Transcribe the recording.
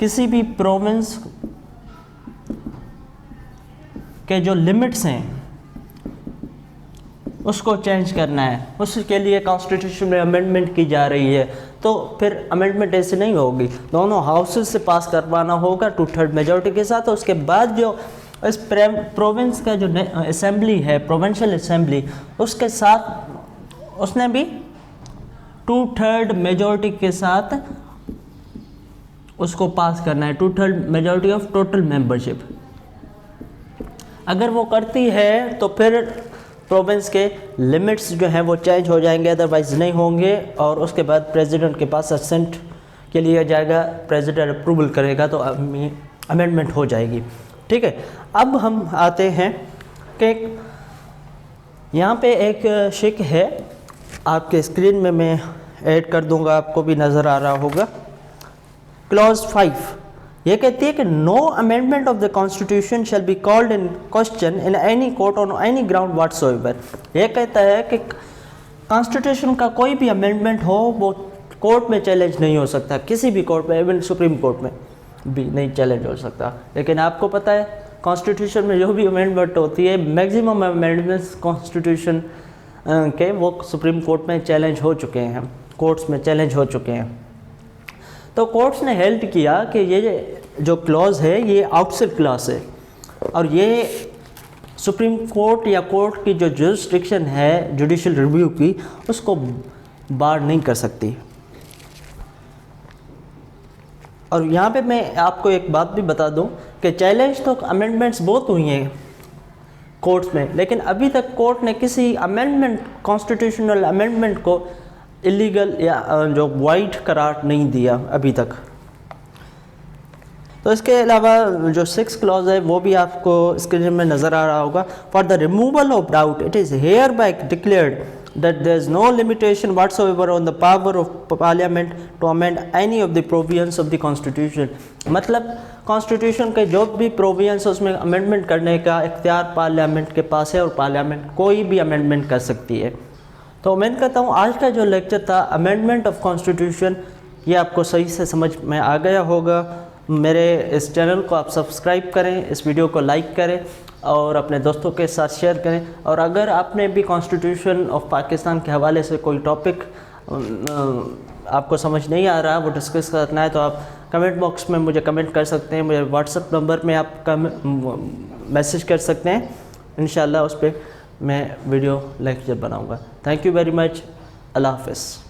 किसी भी प्रोविंस के जो लिमिट्स हैं उसको चेंज करना है, उसके लिए कॉन्स्टिट्यूशन में अमेंडमेंट की जा रही है, तो फिर अमेंडमेंट ऐसे नहीं होगी, दोनों हाउसेस से पास करवाना होगा 2/3 मेजॉरिटी के साथ। उसके बाद जो इस प्रोविंस का जो असेंबली है, प्रोविंशियल असेंबली, उसके साथ उसने भी 2/3 मेजॉरिटी के साथ उसको पास करना है, 2/3 मेजॉरिटी ऑफ टोटल मेंबरशिप। अगर वो करती है तो फिर प्रोविंस के लिमिट्स जो हैं वो चेंज हो जाएंगे, अदरवाइज़ नहीं होंगे, और उसके बाद प्रेसिडेंट के पास असेंट के लिए जाएगा, प्रेसिडेंट अप्रूवल करेगा तो अमेंडमेंट हो जाएगी। ठीक है, अब हम आते हैं कि यहाँ पे एक शिक है, आपके स्क्रीन में मैं ऐड कर दूँगा, आपको भी नज़र आ रहा होगा। क्लॉज 5 ये कहती है कि no amendment of the constitution shall be called in question in any court on any ground whatsoever. ये कहता है कि कॉन्स्टिट्यूशन का कोई भी अमेंडमेंट हो वो कोर्ट में चैलेंज नहीं हो सकता, किसी भी कोर्ट में, इवन सुप्रीम कोर्ट में भी नहीं चैलेंज हो सकता। लेकिन आपको पता है कॉन्स्टिट्यूशन में जो भी अमेंडमेंट होती है, मैक्सिमम अमेंडमेंट्स कॉन्स्टिट्यूशन के वो सुप्रीम कोर्ट में चैलेंज हो चुके हैं, कोर्ट्स में चैलेंज हो चुके हैं। तो कोर्ट्स ने हेल्ड किया कि ये जो क्लॉज है ये आउटसाइड क्लॉज है, और ये सुप्रीम कोर्ट या कोर्ट की जो जुरिस्डिक्शन है जुडिशल रिव्यू की, उसको बार नहीं कर सकती। और यहाँ पे मैं आपको एक बात भी बता दूँ कि चैलेंज तो अमेंडमेंट्स बहुत हुई हैं कोर्ट्स में, लेकिन अभी तक कोर्ट ने किसी अमेंडमेंट, कॉन्स्टिट्यूशनल अमेंडमेंट को इलीगल या जो वाइड करार नहीं दिया अभी तक। तो इसके अलावा जो 6 क्लॉज है वो भी आपको स्क्रीन में नज़र आ रहा होगा। For the removal of doubt it is hereby declared that there is no limitation whatsoever on the power of parliament to amend any of the provisions of the constitution. मतलब constitution के जो भी provisions उसमें amendment करने का इख्तियार parliament के पास है, और पार्लियामेंट कोई भी अमेंडमेंट कर सकती है। तो उम्मीद करता हूँ आज का जो लेक्चर था अमेंडमेंट ऑफ कॉन्स्टिट्यूशन, ये आपको सही से समझ में आ गया होगा। मेरे इस चैनल को आप सब्सक्राइब करें, इस वीडियो को लाइक करें और अपने दोस्तों के साथ शेयर करें। और अगर आपने भी कॉन्स्टिट्यूशन ऑफ पाकिस्तान के हवाले से कोई टॉपिक आपको समझ नहीं आ रहा, वो डिस्कस करना है, तो आप कमेंट बॉक्स में मुझे कमेंट कर सकते हैं, मुझे व्हाट्सएप नंबर में आप मैसेज कर सकते हैं। इंशाल्लाह उस पर मैं वीडियो लेक्चर बनाऊंगा। Thank you very much. अल्लाह हाफ़िज़।